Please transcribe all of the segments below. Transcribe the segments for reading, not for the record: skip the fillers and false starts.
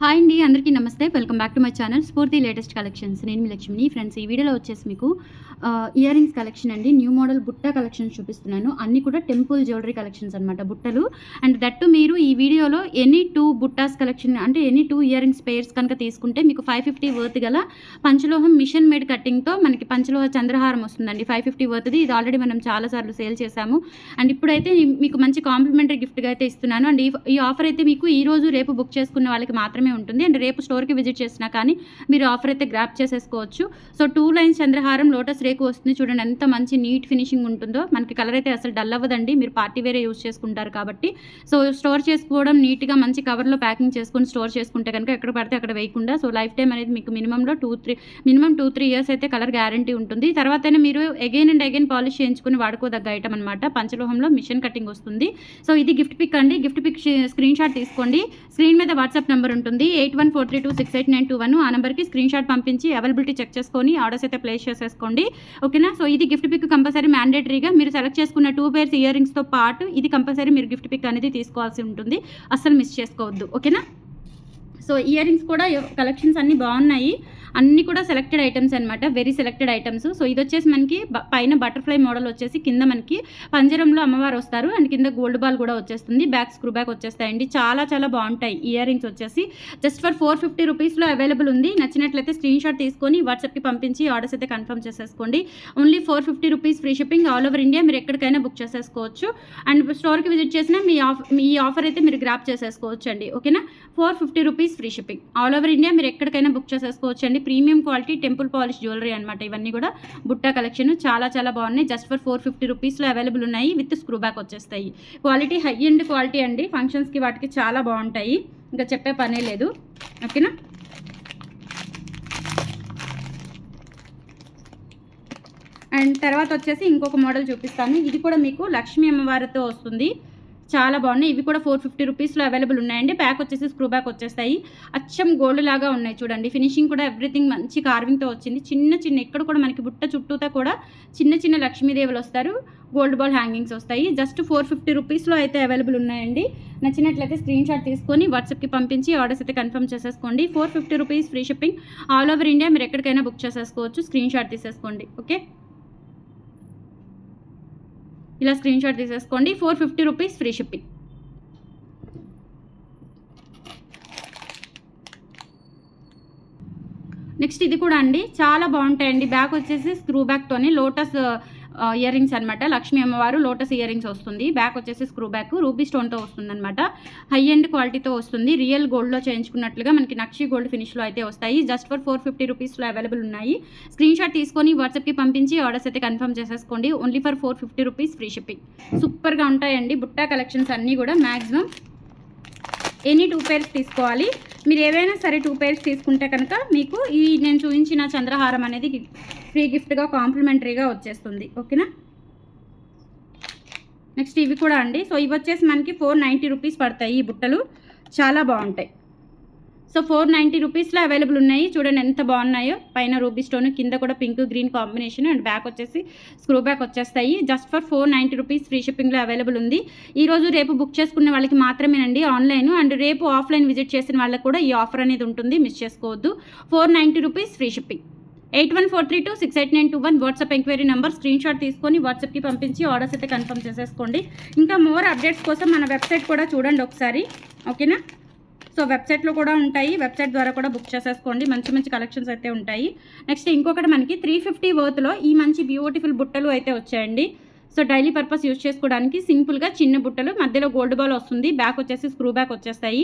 Hi అండి, అందరికీ నమస్తే. Welcome back to my channel స్ఫూర్తి లేటెస్ట్ కలెక్షన్స్. నేను మీ లక్ష్మిని. ఫ్రెండ్స్, ఈ వీడియోలో వచ్చేసి మీకు ఇయర్ రింగ్స్ కలెక్షన్ అండి. న్యూ మోడల్ బుట్ట కలెక్షన్స్ చూపిస్తున్నాను. అన్నీ కూడా టెంపుల్ జ్యువెలరీ కలెక్షన్స్ అనమాట, బుట్టలు. అండ్ దట్టు మీరు ఈ వీడియోలో ఎనీ 2 బుట్టాస్ కలెక్షన్ అంటే ఎనీ 2 ఇయర్ రింగ్స్ పేర్స్ కనుక తీసుకుంటే మీకు 550 వర్త్ గల పంచలోహం మిషన్ మేడ్ కటింగ్తో మనకి పంచలోహ చంద్రహారం వస్తుందండి. 550 వర్త్ది. ఇది ఆల్రెడీ మనం చాలాసార్లు సేల్ చేశాము. అండ్ ఇప్పుడైతే మీకు మంచి కాంప్లిమెంటరీ గిఫ్ట్గా అయితే ఇస్తున్నాను. అండ్ ఈ ఆఫర్ అయితే మీకు ఈ రోజు రేపు బుక్ చేసుకున్న వాళ్ళకి మాత్రమే ఉంటుంది. అండ్ రేపు స్టోర్కి విజిట్ చేసినా కానీ మీరు ఆఫర్ అయితే గ్రాప్ చేసేసుకోవచ్చు. సో 2 లైన్స్ చంద్రహారం లోటస్ రేకు వస్తుంది. చూడండి ఎంత మంచి నీట్ ఫినిషింగ్ ఉంటుందో. మనకి కలర్ అయితే అసలు డల్ అవ్వదండి. మీరు పార్టీ వేరే యూజ్ చేసుకుంటారు కాబట్టి. సో స్టోర్ చేసుకోవడం నీట్గా మంచి కవర్లో ప్యాకింగ్ చేసుకొని స్టోర్ చేసుకుంటే కనుక ఎక్కడ పడితే అక్కడ వేయకుండా సో లైఫ్ టైం అనేది మీకు మినిమం 2-3 ఇయర్స్ అయితే కలర్ గ్యారంటీ ఉంటుంది. తర్వాతనే మీరు అగైన్ అండ్ అగైన్ పాలిష్ చేయించుకుని వాడుకోదగ్గ ఐటమ్ అనమాట. పంచలోహంలో మిషన్ కటింగ్ వస్తుంది. సో ఇది గిఫ్ట్ పిక్ అండి. గిఫ్ట్ పిక్ స్క్రీన్ షాట్ తీసుకోండి. స్క్రీన్ మీద వాట్సాప్ నెంబర్ ఉంటుంది 8143268921. ఆ నెంబర్కి స్క్రీన్ షాట్ పంపించి అవైలబిలిటీ చెక్ చేసుకొని ఆర్డర్స్ అయితే ప్లేస్ చేసేసుకోండి. ఓకేనా. సో ఇది గిఫ్ట్ పిక్ కంపల్సరీ మ్యాండేటరీగా మీరు సెలెక్ట్ చేసుకున్న 2 పేర్స్ ఇయర్ రింగ్స్తో పాటు ఇది కంపల్సరీ మీరు గిఫ్ట్ పిక్ అనేది తీసుకోవాల్సి ఉంటుంది. అస్సలు మిస్ చేసుకోవద్దు. ఓకేనా. సో ఇయర్ రింగ్స్ కూడా కలెక్షన్స్ అన్నీ బాగున్నాయి. అన్నీ కూడా సెలెక్టెడ్ ఐటమ్స్ అనమాట, వెరీ సెలెక్టెడ్ ఐటమ్స్. సో ఇది వచ్చేసి మనకి పైన బటర్ఫ్లై మోడల్ వచ్చేసి కింద మనకి పంజరంలో అమ్మవారు వస్తారు. అండ్ కింద గోల్డ్ బాల్ కూడా వచ్చేస్తుంది. బ్యాక్ స్క్రూ బ్యాక్ వచ్చేస్తాయండి. చాలా చాలా బాగుంటాయి. ఇయర్ రింగ్స్ వచ్చేసి జస్ట్ ఫర్ 450 రూపీస్లో అవైలబుల్ ఉంది. నచ్చినట్లయితే స్క్రీన్ షాట్ తీసుకొని వాట్సాప్కి పంపించి ఆర్డర్స్ అయితే కన్ఫర్మ్ చేసేసుకోండి. Only 450 rupees free shipping all over India. మీరు ఎక్కడికైనా బుక్ చేసేసుకోవచ్చు. అండ్ స్టోర్కి విజిట్ చేసినా ఈ ఆఫర్ అయితే మీరు గ్రాప్ చేసేసుకోవచ్చు అండి. ఓకేనా. 450 rupees free shipping all over India. మీరు ఎక్కడికైనా బుక్ చేసేసుకోవచ్చు అండి. Premium quality temple polish jewellery అనమాట. ఇవన్నీ కూడా బుట్టా కలెక్షన్ చాలా చాలా బాగున్నాయి. జస్ట్ ఫర్ 450 రూపీస్లో అవైలబుల్ ఉన్నాయి. విత్ స్క్రూ బ్యాక్ వచ్చేస్తాయి. క్వాలిటీ హై ఎండ్ క్వాలిటీ అండి. ఫంక్షన్స్కి వాటికి చాలా బాగుంటాయి. ఇంకా చెప్పే పనే లేదు. ఓకేనా. అండ్ తర్వాత వచ్చేసి ఇంకొక మోడల్ చూపిస్తాను. ఇది కూడా మీకు లక్ష్మీ అమ్మవారితో వస్తుంది. చాలా బాగున్నాయి. ఇవి కూడా 450 రూపీస్లో అవైలబుల్ ఉన్నాయండి. బ్యాక్ వచ్చేసి స్క్రూ బ్యాక్ వచ్చేస్తాయి. అచ్చం గోల్డ్ లాగా ఉన్నాయి చూడండి. ఫినిషింగ్ కూడా ఎవ్రీథింగ్ మంచి కార్వింగ్తో వచ్చింది. చిన్న ఇక్కడ కూడా మనకి బుట్ట చుట్టూతో కూడా చిన్న లక్ష్మీదేవులు వస్తారు. గోల్డ్ బాల్ హ్యాంగింగ్స్ వస్తాయి. జస్ట్ 450 రూపీస్లో అయితే అవైలబుల్ ఉన్నాయండి. నచ్చినట్లయితే స్క్రీన్ షాట్ తీసుకొని వాట్సాప్కి పంపించి ఆర్డర్స్ అయితే కన్ఫర్మ్ చేసేసుకోండి. 450 rupees free shipping all over India. మీరు ఎక్కడికైనా బుక్ చేసేసుకోవచ్చు. స్క్రీన్ షాట్ తీసేసుకోండి. ఓకే, ఇలా స్క్రీన్ షాట్ తీసేసుకోండి. 450 రూపీస్ ఫ్రీ షిప్పింగ్. నెక్స్ట్ ఇది కూడా అండి చాలా బాగుంటాయండి. బ్యాక్ వచ్చేసి స్క్రూ బ్యాక్తోని లోటస్ ఇయర్ రింగ్స్ అనమాట. లక్ష్మీ అమ్మవారు లోటస్ ఇయర్ రింగ్స్ వస్తుంది. బ్యాక్ వచ్చేసి స్క్రూ బ్యాక్ రూబీ స్టోన్తో వస్తుంది అనమాట. హై ఎండ్ క్వాలిటీతో వస్తుంది. రియల్ గోల్డ్లో చేయించుకున్నట్లుగా మనకి నక్షి గోల్డ్ ఫినిష్లో అయితే వస్తాయి. జస్ట్ ఫర్ 450 రూపీస్లో అవైలబుల్ ఉన్నాయి. స్క్రీన్ షాట్ తీసుకొని వాట్సాప్కి పంపించి ఆర్డర్స్ అయితే కన్ఫర్మ్ చేసేసుకోండి. Only for 450 rupees free shipping. సూపర్గా ఉంటాయండి బుట్టా కలెక్షన్స్ అన్నీ కూడా. మ్యాక్సిమం ఎనీ 2 పేర్స్ తీసుకోవాలి. మీరు ఏవైనా సరే 2 పేర్స్ తీసుకుంటే కనుక మీకు ఈ నేను చూపించిన చంద్రహారం అనేది ఫ్రీ గిఫ్ట్గా కాంప్లిమెంటరీగా వచ్చేస్తుంది. ఓకేనా. నెక్స్ట్ ఇవి కూడా అండి. సో ఇవి వచ్చేసి మనకి 490 రూపీస్ పడతాయి. ఈ బుట్టలు చాలా బాగుంటాయి. సో 490 రూపీస్లో అవైలబుల్ ఉన్నాయి. చూడండి ఎంత బాగున్నాయో. పైన రూబీ స్టోన్, కింద కూడా pink green combination. And back వచ్చేసి స్క్రూ బ్యాక్ వచ్చేస్తాయి. జస్ట్ ఫర్ 490 రూపీస్ ఫ్రీ షిప్పింగ్లో అవైలబుల్ ఉంది. ఈరోజు రేపు బుక్ చేసుకున్న వాళ్ళకి మాత్రమేనండి ఆన్లైన్. అండ్ రేపు ఆఫ్లైన్ విజిట్ చేసిన వాళ్ళకి కూడా ఈ ఆఫర్ అనేది ఉంటుంది. మిస్ చేసుకోవద్దు. 490 rupees free shipping. 8143268921 WhatsApp enquiry number. Screen shot తీసుకొని వాట్సాప్కి పంపించి ఆర్డర్స్ అయితే కన్ఫర్మ్ చేసేసుకోండి. ఇంకా మోర్ అప్డేట్స్ కోసం మన వెబ్సైట్ కూడా చూడండి ఒకసారి. ఓకేనా. సో వెబ్సైట్లో కూడా ఉంటాయి. వెబ్సైట్ ద్వారా కూడా బుక్ చేసేసుకోండి. మంచి కలెక్షన్స్ అయితే ఉంటాయి. నెక్స్ట్ ఇంకొకటి మనకి 350 వర్త్లో ఈ మంచి బ్యూటిఫుల్ బుట్టలు అయితే వచ్చాయండి. సో డైలీ పర్పస్ యూజ్ చేసుకోవడానికి సింపుల్గా చిన్న బుట్టలు, మధ్యలో గోల్డ్ బాల్ వస్తుంది. బ్యాక్ వచ్చేసి స్క్రూ బ్యాక్ వచ్చేస్తాయి.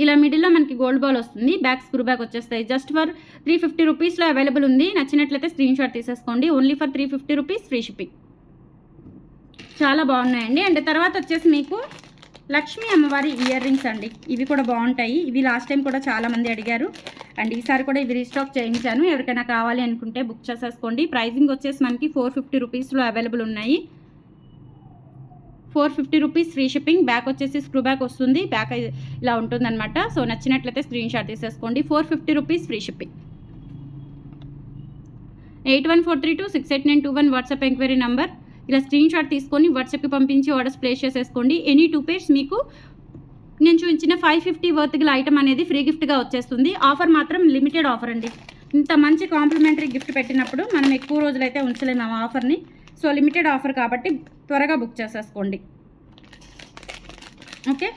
ఇలా మిడిల్లో మనకి గోల్డ్ బాల్ వస్తుంది. బ్యాక్ స్క్రూ బ్యాక్ వచ్చేస్తాయి. జస్ట్ ఫర్ 350 రూపీస్లో అవైలబుల్ ఉంది. నచ్చినట్లయితే స్క్రీన్ షాట్ తీసేసుకోండి. Only for 350 rupees free shipping. చాలా బాగున్నాయండి. అండ్ తర్వాత వచ్చేసి మీకు లక్ష్మీ అమ్మవారి ఇయర్ రింగ్స్ అండి. ఇవి కూడా బాగుంటాయి. ఇవి లాస్ట్ టైం కూడా చాలామంది అడిగారు. అండ్ ఈసారి కూడా ఇవి రీస్టాక్ చేయించాను. ఎవరికైనా కావాలి అనుకుంటే బుక్ చేసేసుకోండి. ప్రైజింగ్ వచ్చేసి మనకి 450 రూపీస్లో అవైలబుల్ ఉన్నాయి. 450 రూపీస్ ఫ్రీ షిప్పింగ్. బ్యాక్ వచ్చేసి స్క్రూ బ్యాక్ వస్తుంది. బ్యాక్ ఇలా ఉంటుందన్నమాట. సో నచ్చినట్లయితే స్క్రీన్ షాట్ తీసేసుకోండి. 450 rupees free shipping. 8143268921 WhatsApp enquiry number. ఇలా స్క్రీన్ షాట్ తీసుకొని వాట్సాప్కి పంపించి ఆర్డర్స్ ప్లేస్ చేసేసుకోండి. ఎనీ 2 పేర్స్ మీకు నేను చూపించిన 550 వర్త్ గల ఐటమ్ అనేది ఫ్రీ గిఫ్ట్గా వచ్చేస్తుంది. ఆఫర్ మాత్రం లిమిటెడ్ ఆఫర్ అండి. ఇంత మంచి కాంప్లిమెంటరీ గిఫ్ట్ పెట్టినప్పుడు మనం ఎక్కువ రోజులైతే ఉంచలేము ఆ ఆఫర్ని. సో లిమిటెడ్ ఆఫర్ కాబట్టి త్వరగా బుక్ చేసేసుకోండి. ఓకే,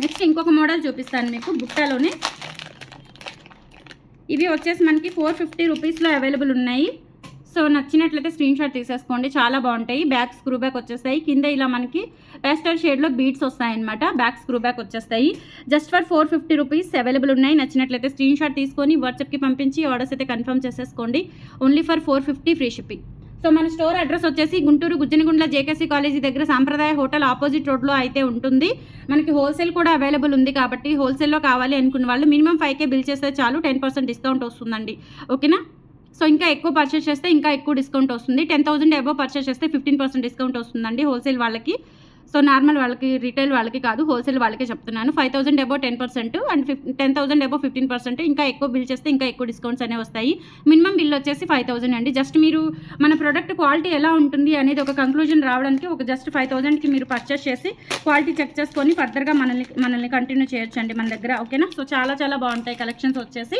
నెక్స్ట్ ఇంకొక మోడల్ చూపిస్తాను మీకు బుట్టలోనే. ఇవి వచ్చేసి మనకి 450 రూపీస్లో అవైలబుల్ ఉన్నాయి. సో నచ్చినట్లయితే స్క్రీన్ షాట్ తీసేసుకోండి, చాలా బాగుంటాయి. బ్యాక్ స్క్రూ బ్యాక్ వచ్చేస్తాయి, కింద ఇలా మనకి పేస్టల్ షేడ్లో బీడ్స్ వస్తాయన్నమాట. బ్యాక్ స్క్రూ బ్యాక్ వచ్చేస్తాయి. జస్ట్ ఫర్ 450 రూపీస్ అవైలబుల్ ఉన్నాయి. నచ్చినట్లయితే స్క్రీన్ షాట్ తీసుకొని వాట్సాప్కి పంపించి ఆర్డర్స్ అయితే కన్ఫర్మ్ చేసేసుకోండి. Only for 450 free shipping. So మన స్టోర్ అడ్రస్ వచ్చేసి గుంటూరు గుజ్జనగుండ్ల జేకేసీ కాలేజీ దగ్గర సాంప్రదాయ హోటల్ ఆపోజిట్ రోడ్లో అయితే ఉంటుంది. మనకి హోల్సేల్ కూడా అవైలబుల్ ఉంది కాబట్టి హోల్సేల్లో కావాలి అనుకున్న వాళ్ళు మినిమం 5K బిల్ చేస్తే చాలు 10% డిస్కౌంట్ వస్తుందండి. ఓకేనా? సో ఇంకా ఎక్కువ పర్చేస్ చేస్తే ఇంకా ఎక్కువ డిస్కౌంట్ వస్తుంది. 10,000 అబోవ్ పర్చేస్ చేస్తే 15% డిస్కౌంట్ వస్తుందండి హోల్సేల్ వాళ్ళకి. సో నార్మల్ వాళ్ళకి, రీటైల్ వాళ్ళకి కాదు, హోల్సేల్ వాళ్ళకే చెప్తున్నాను. 5,000 అబోవ్ 10% అండ్ 10,000 అబోవ్ 15%. ఇంకా ఎక్కువ బిల్ చేస్తే ఇంకా ఎక్కువ డిస్కౌంట్స్ అనేవి వస్తాయి. మినిమం బిల్ వచ్చేసి 5,000 అండి. జస్ట్ మీరు మన ప్రోడక్ట్ క్వాలిటీ ఎలా ఉంటుంది అనేది ఒక కంక్లూజన్ రావడానికి ఒక జస్ట్ 5,000కి మీరు పర్చేస్ చేసి క్వాలిటీ చెక్ చేసుకొని ఫర్దర్గా మనల్ని కంటిన్యూ చేయొచ్చు అండి మన దగ్గర. ఓకేనా? సో చాలా చాలా బాగుంటాయి కలెక్షన్స్ వచ్చేసి.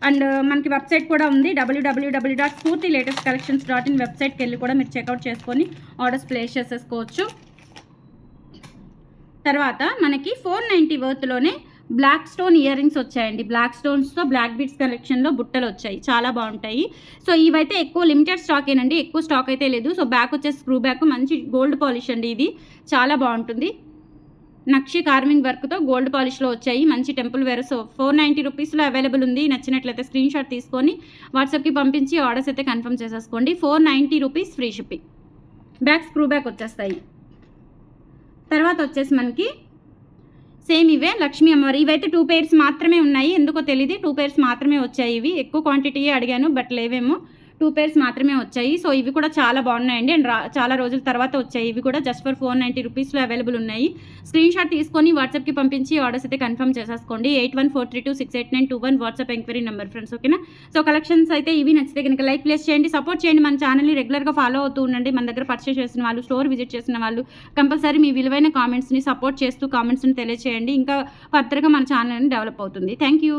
అండ్ మనకి వెబ్సైట్ కూడా ఉంది, www.spurtilatestcollections.in. వెబ్సైట్కి వెళ్ళి కూడా మీరు చెక్అవుట్ చేసుకొని ఆర్డర్స్ ప్లేస్ చేసేసుకోవచ్చు. తర్వాత మనకి 490 వర్త్లోనే బ్లాక్ స్టోన్ ఇయర్ రింగ్స్ వచ్చాయండి. బ్లాక్ స్టోన్స్తో బ్లాక్ బీడ్స్ కలెక్షన్లో బుట్టలు వచ్చాయి, చాలా బాగుంటాయి. సో ఇవైతే ఎక్కువ లిమిటెడ్ స్టాకేనండి, ఎక్కువ స్టాక్ అయితే లేదు. సో బ్యాక్ వచ్చేసి స్క్రూ బ్యాక్, మంచి గోల్డ్ పాలిష్ అండి, ఇది చాలా బాగుంటుంది. నక్షి కార్వింగ్ వర్క్తో గోల్డ్ పాలిష్లో వచ్చాయి, మంచి టెంపుల్ వేర్. సో 490 రూపీస్లో అవైలబుల్ ఉంది. నచ్చినట్లయితే స్క్రీన్ షాట్ తీసుకొని వాట్సాప్కి పంపించి ఆర్డర్స్ అయితే కన్ఫర్మ్ చేసేసుకోండి. 490 rupees free shipping. Back screw back వచ్చేస్తాయి. తర్వాత వచ్చేసి మనకి సేమ్ ఇవే లక్ష్మీ అమ్మవారి. ఇవైతే 2 pairs మాత్రమే ఉన్నాయి, ఎందుకో తెలియదు. 2 pairs మాత్రమే వచ్చాయి. ఇవి ఎక్కువ క్వాంటిటీ అడిగాను బట్ లేవేమో, 2 pairs మాత్రమే వచ్చాయి. సో ఇవి కూడా చాలా బాగున్నాయండి అండ్ చాలా రోజుల తర్వాత వచ్చాయి. ఇవి కూడా జస్ట్ ఫర్ 490 రూపీస్లో అవైలబుల్ ఉన్నాయి. స్క్రీన్ షాట్ తీసుకొని వాట్సాప్కి పంపించి ఆర్డర్స్ అయితే కన్ఫర్మ్ చేసేసుకోండి. 8143268921 వాట్సాప్ ఎంక్వైరీ నెంబర్ ఫ్రెండ్స్. ఓకేనా? సో కలెక్షన్స్ అయితే ఇవి. నచ్చితే కనుక లైక్ ప్లేస్ చేయండి, సపోర్ట్ చేయండి. మన ఛానల్ని రెగ్యులర్గా ఫాలో అవుతూ ఉండండి. మన దగ్గర పర్చేస్ చేసిన వాళ్ళు, స్టోర్ విజిట్ చేసిన వాళ్ళు కంపల్సరీ మీ విలువైన కామెంట్స్ని సపోర్ట్ చేస్తూ కామెంట్స్ని తెలియజేయండి. ఇంకా ఫర్దర్గా మన ఛానల్ని డెవలప్ అవుతుంది. Thank you.